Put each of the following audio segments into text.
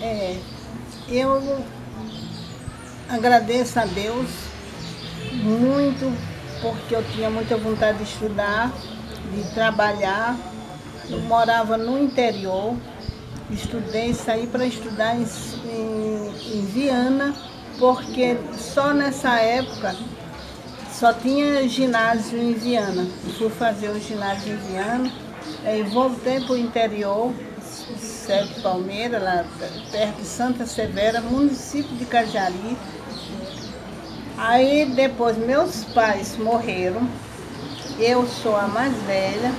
É, eu agradeço a Deus muito, porque eu tinha muita vontade de estudar, de trabalhar. Eu morava no interior, estudei, saí para estudar em Viana, porque só nessa época só tinha ginásio em Viana. Fui fazer o ginásio em Viana, aí voltei para o interior, Sete Palmeira, lá perto de Santa Severa, município de Cajari. Aí depois meus pais morreram, eu sou a mais velha,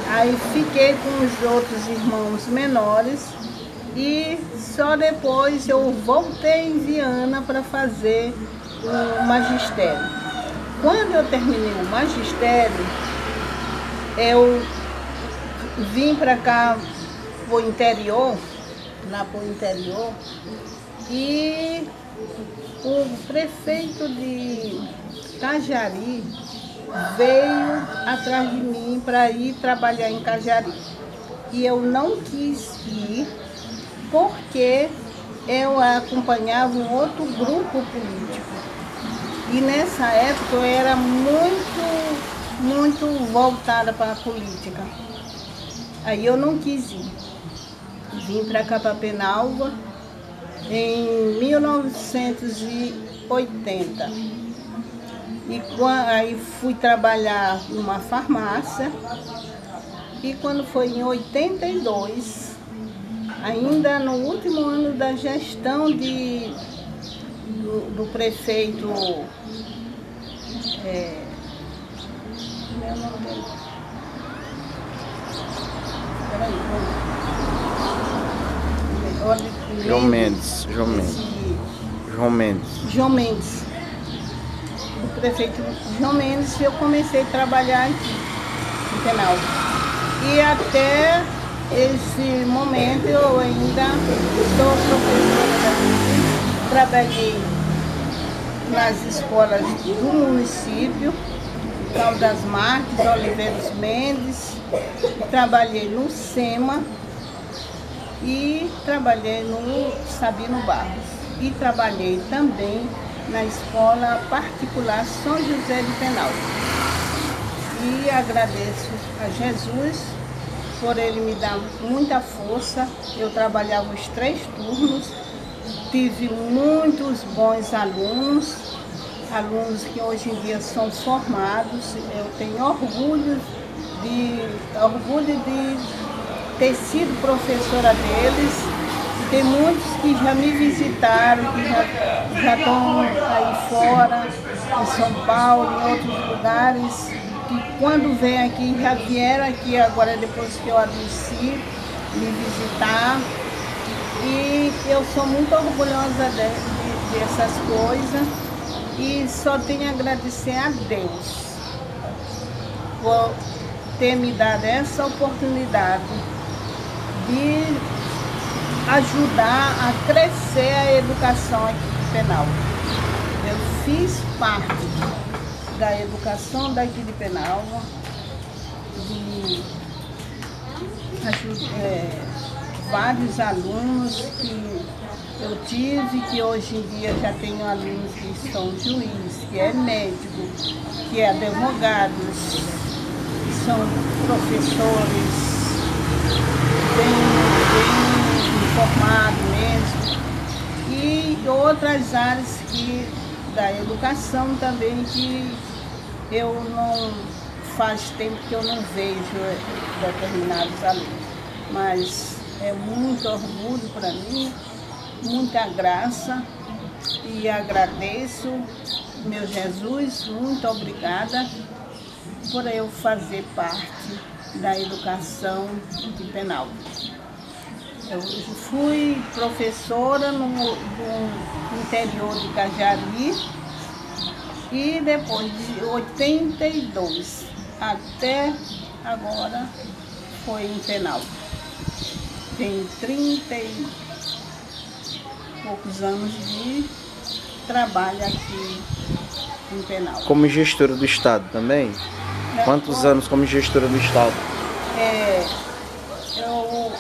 aí fiquei com os outros irmãos menores e só depois eu voltei em Viana para fazer o magistério. Quando eu terminei o magistério, eu vim para cá, pro interior, lá pro interior, e o prefeito de Cajari veio atrás de mim para ir trabalhar em Cajari. E eu não quis ir porque eu acompanhava um outro grupo político. E nessa época eu era muito voltada para a política. Aí eu não quis ir. Vim para cá, para Penalva, em 1980. E aí fui trabalhar numa farmácia. E quando foi em 82, ainda no último ano da gestão do prefeito, meu nome dele? João Mendes. O prefeito João Mendes, eu comecei a trabalhar aqui em Penalva. E até esse momento eu ainda sou professora daqui. Trabalhei nas escolas do município, Caldas Marques, Oliveiros Mendes, trabalhei no SEMA e trabalhei no Sabino Barros. E trabalhei também na escola particular São José de Penalva. E agradeço a Jesus por ele me dar muita força. Eu trabalhava os 3 turnos, tive muitos bons alunos que hoje em dia são formados. Eu tenho orgulho de ter sido professora deles. Tem muitos que já me visitaram, que já estão aí fora, em São Paulo, em outros lugares, que quando vem aqui, já vieram aqui agora, depois que eu adoeci, me visitar. E eu sou muito orgulhosa dessas coisas e só tenho a agradecer a Deus por ter me dado essa oportunidade de ajudar a crescer a educação aqui de Penalva. Eu fiz parte da educação daqui de Penalva, de vários alunos que eu tive, que hoje em dia já tenho alunos que são juízes, que é médico, que é advogados, que são professores, bem informados mesmo, e outras áreas da educação também que eu não faz tempo que eu não vejo determinados alunos. Mas é muito orgulho para mim, muita graça, e agradeço, meu Jesus, muito obrigada por eu fazer parte da educação de Penalva. Eu fui professora no interior de Cajari e depois de 82 até agora foi em Penalva. Tem 30 e poucos anos de trabalho aqui em Penalva. Como gestora do Estado também? Quantos anos como gestora do Estado? Eu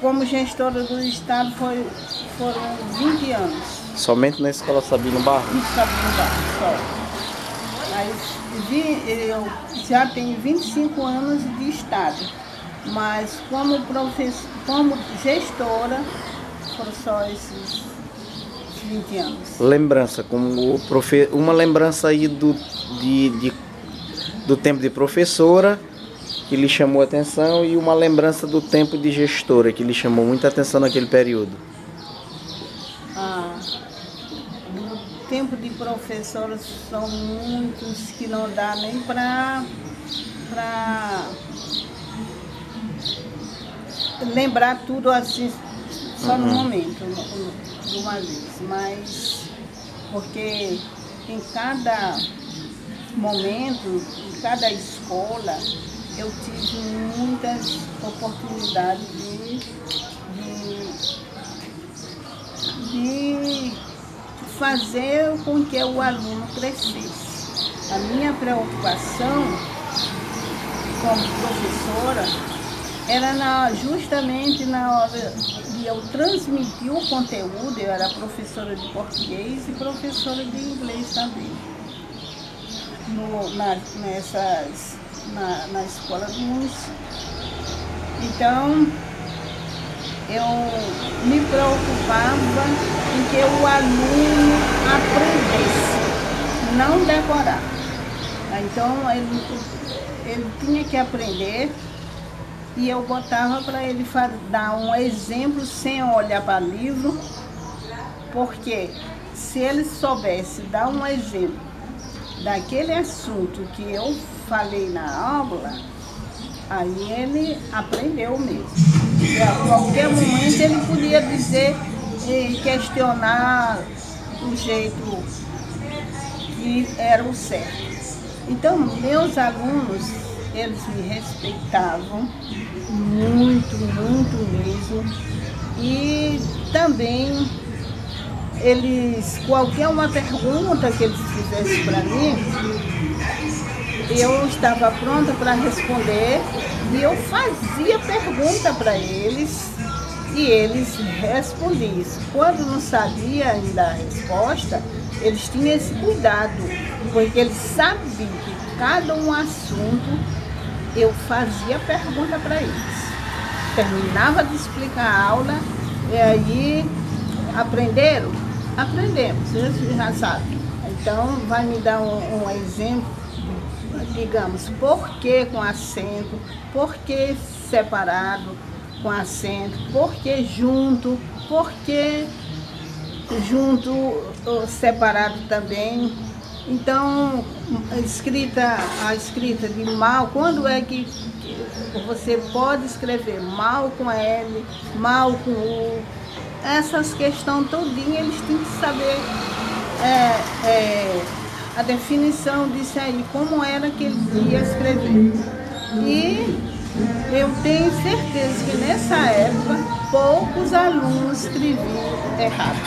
como gestora do Estado foram 20 anos. Somente na escola Sabino Barros? Em Sabino Barros, só. Eu já tenho 25 anos de Estado, mas como gestora, foram só esses 20 anos. Lembrança, como uma lembrança aí do tempo de professora que lhe chamou a atenção e uma lembrança do tempo de gestora que lhe chamou muita atenção naquele período. No tempo de professora são muitos que não dá nem para lembrar tudo assim só no momento, de uma vez, mas porque em cada momento, em cada escola, eu tive muitas oportunidades de fazer com que o aluno crescesse. A minha preocupação como professora era justamente na hora de eu transmitir o conteúdo. Eu era professora de português e professora de inglês também, na escola do município. Então, eu me preocupava em que o aluno aprendesse, não decorar. Então, ele tinha que aprender e eu botava para ele dar um exemplo sem olhar para o livro, porque se ele soubesse dar um exemplo daquele assunto que eu falei na aula, aí ele aprendeu mesmo. E a qualquer momento ele podia dizer e questionar o jeito que era o certo. Então, meus alunos, eles me respeitavam muito, muito mesmo. E também qualquer uma pergunta que eles fizessem para mim, eu estava pronta para responder e eu fazia pergunta para eles e eles respondiam. Quando não sabia ainda a resposta, eles tinham esse cuidado, porque eles sabiam que cada um assunto eu fazia pergunta para eles. Terminava de explicar a aula e aí aprenderam? Aprendemos, vocês já sabem. Então vai me dar um exemplo. Digamos, por que com acento, por que separado com acento, por que junto, separado também. Então, a escrita de mal, quando é que você pode escrever mal com L, mal com U, essas questões todinhas eles têm que saber a definição disso aí, como era que ele ia escrever. E eu tenho certeza que nessa época poucos alunos escreviam errado,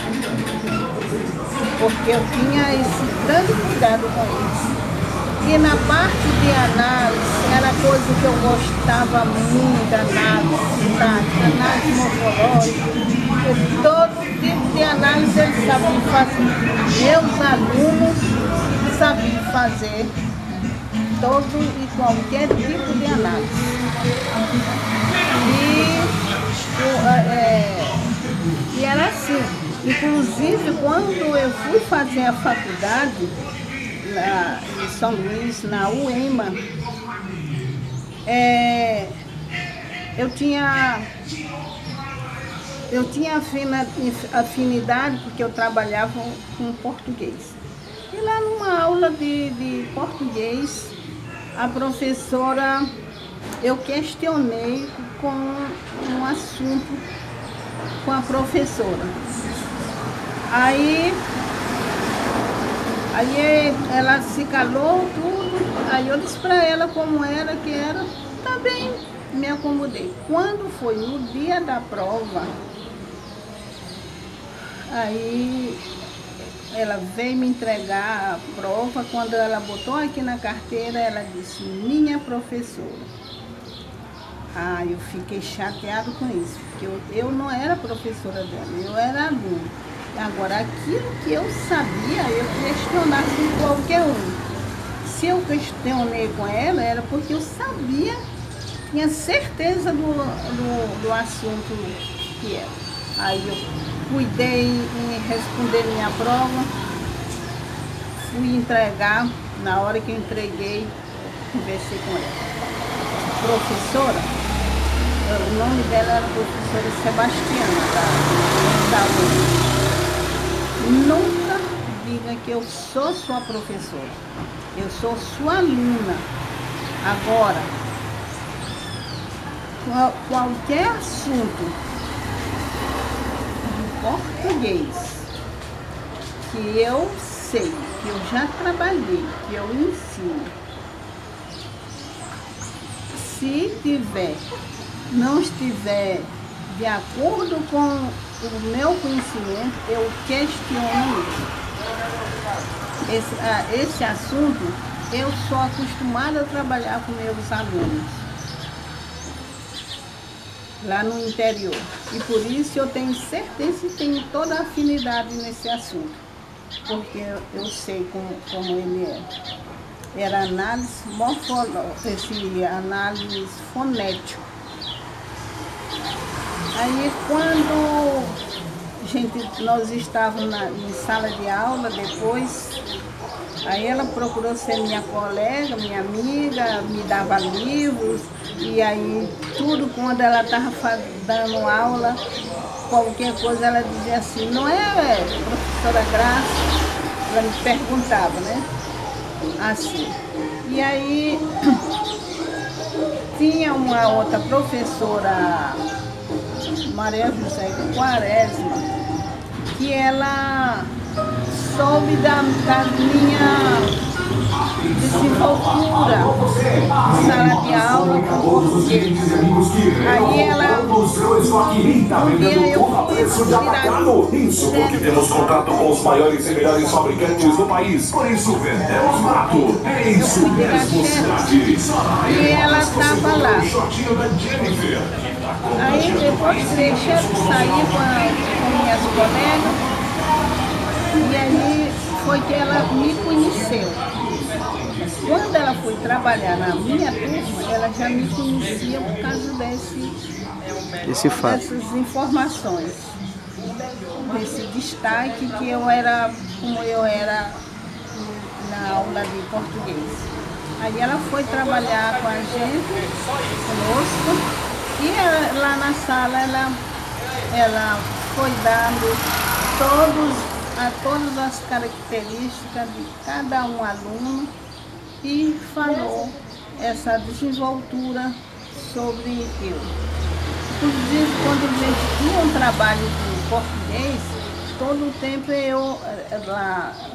porque eu tinha esse grande cuidado com eles. E na parte de análise, era coisa que eu gostava muito, análise morfológica, todo tipo de análise eles sabiam fazer. Meus alunos sabiam fazer todo e qualquer tipo de análise. E era assim. Inclusive, quando eu fui fazer a faculdade lá em São Luís, na UEMA, eu tinha afinidade porque eu trabalhava com português. E lá numa aula de português, a professora, eu questionei com um assunto com a professora. Aí ela se calou tudo, aí eu disse para ela como era, que era, tá bem, me acomodei. Quando foi no dia da prova, aí ela veio me entregar a prova. Quando ela botou aqui na carteira, ela disse, minha professora. Eu fiquei chateado com isso, porque eu não era professora dela, eu era aluna. Agora, aquilo que eu sabia, eu questionava com qualquer um. Se eu questionei com ela, era porque eu sabia, tinha certeza do assunto que era. Aí eu cuidei em responder minha prova, fui entregar, na hora que eu entreguei, conversei com ela. Professora, o nome dela era professora Sebastiana, da UNE. Nunca diga que eu sou sua professora, eu sou sua aluna. Agora, qualquer assunto de português que eu sei, que eu já trabalhei, que eu ensino, se não estiver de acordo com o meu conhecimento, eu questiono esse assunto. Eu sou acostumada a trabalhar com meus alunos lá no interior, e por isso eu tenho certeza e tenho toda a afinidade nesse assunto, porque eu sei como ele é. Era análise morfológica, análise fonética. Aí quando nós estávamos em sala de aula depois, aí ela procurou ser minha colega, minha amiga, me dava livros, e aí tudo quando ela estava dando aula, qualquer coisa ela dizia assim, não é, professora Graça? Ela me perguntava, né? Assim. E aí tinha uma outra professora, Maria José Quaresma, que ela soube da minha desenvoltura de sala de aula com português. Aí ela, um dia eu fui tirar isso porque temos contato com os maiores e melhores fabricantes do país. Por isso vendemos mato. É isso mesmo, cidade. E ela estava lá. Aí depois deixei sair com minhas colegas, e aí foi que ela me conheceu. Quando ela foi trabalhar na minha turma, ela já me conhecia por causa dessas informações, desse destaque que eu era, como eu era na aula de português. Aí ela foi trabalhar com a gente, conosco. E lá na sala ela foi dando todas as características de cada um aluno e falou essa desenvoltura sobre eu. Inclusive, quando a gente tinha um trabalho de português, todo o tempo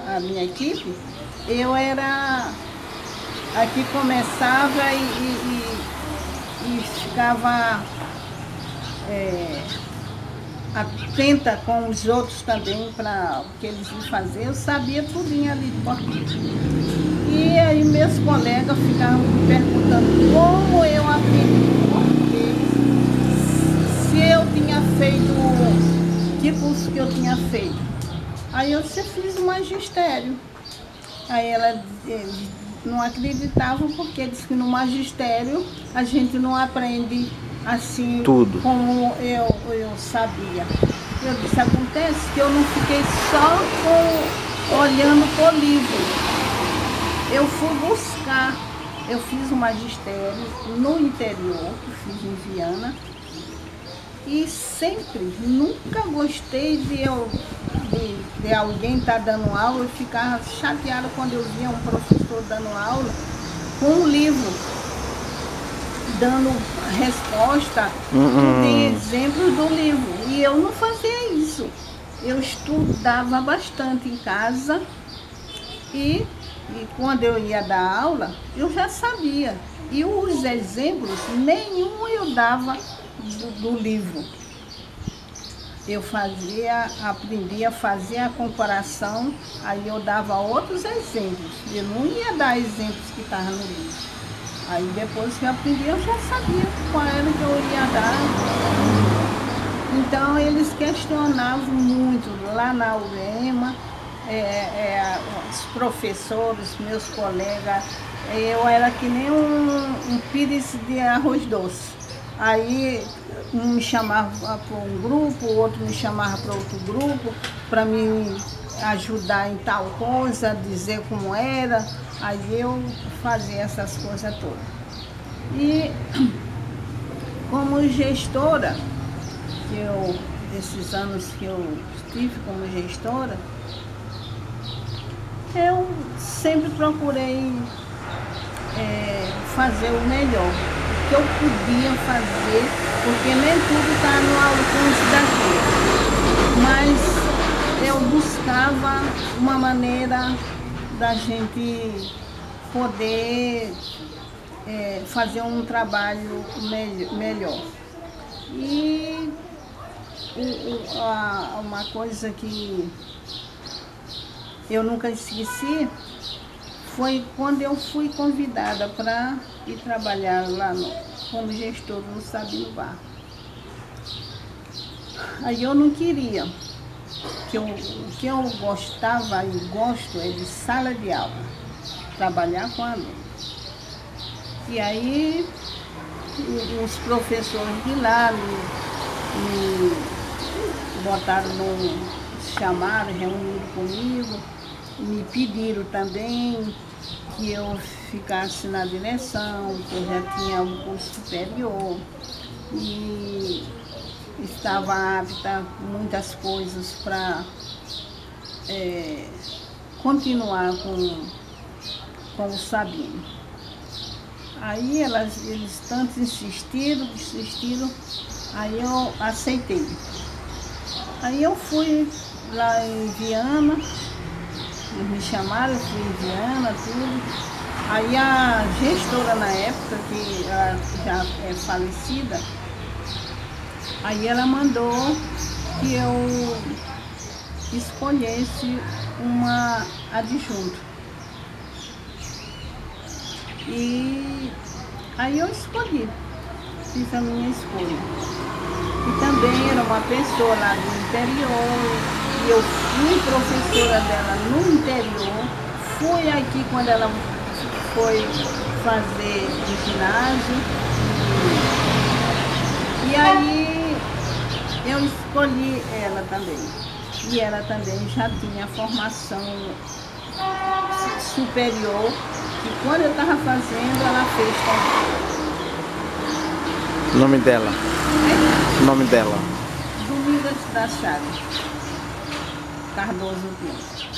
a minha equipe, eu era a que começava e ficava atenta com os outros também para o que eles iam fazer. Eu sabia tudinho ali de português. E aí meus colegas ficavam me perguntando como eu aprendi português, se eu tinha feito, que curso que eu tinha feito. Aí eu fiz o magistério. Aí eles não acreditavam, porque disse que no magistério a gente não aprende assim tudo como eu sabia. Eu disse, acontece que eu não fiquei só olhando para o livro. Eu fui buscar, eu fiz o magistério no interior, que fiz em Viana, e sempre, nunca gostei de alguém estar dando aula. Eu ficava chateada quando eu via um professor dando aula com um livro, dando resposta de exemplos do livro. E eu não fazia isso. Eu estudava bastante em casa e quando eu ia dar aula, eu já sabia. E os exemplos, nenhum eu dava do livro. Eu aprendia a fazer a comparação, aí eu dava outros exemplos. Eu não ia dar exemplos que estavam no livro. Aí depois que eu aprendi, eu já sabia qual era que eu ia dar. Então eles questionavam muito lá na UEMA, os professores, meus colegas, eu era que nem um pires de arroz doce. Aí um me chamava para um grupo, o outro me chamava para outro grupo, para me ajudar em tal coisa, dizer como era. Aí eu fazia essas coisas todas. E como gestora, desses anos que eu estive como gestora, eu sempre procurei fazer o melhor, o que eu podia fazer, porque nem tudo está no alcance daqui. Mas eu buscava uma maneira da gente poder fazer um trabalho melhor. E uma coisa que eu nunca esqueci foi quando eu fui convidada para ir trabalhar lá como gestora no Sabino Bar. Aí eu não queria, o que eu gostava e gosto é de sala de aula, trabalhar com alunos. E aí os professores de lá me botaram chamaram, reuniram comigo, me pediram também que eu ficasse na direção, que eu já tinha um curso superior e estava apta a muitas coisas para continuar com o Sabino. Aí eles tanto insistiram, aí eu aceitei. Aí eu fui lá em Viana, eles me chamaram, eu fui em Viana, tudo. Aí a gestora na época, que ela já é falecida, aí ela mandou que eu escolhesse uma adjunta. E aí eu escolhi, fiz a minha escolha. E também era uma pessoa lá do interior, e eu fui professora dela no interior, fui aqui quando ela foi fazer o ginásio, e aí eu escolhi ela também. E ela também já tinha formação superior, e quando eu estava fazendo, ela fez também. O nome dela? O nome dela? Domingas da Chaves Cardoso Pinto.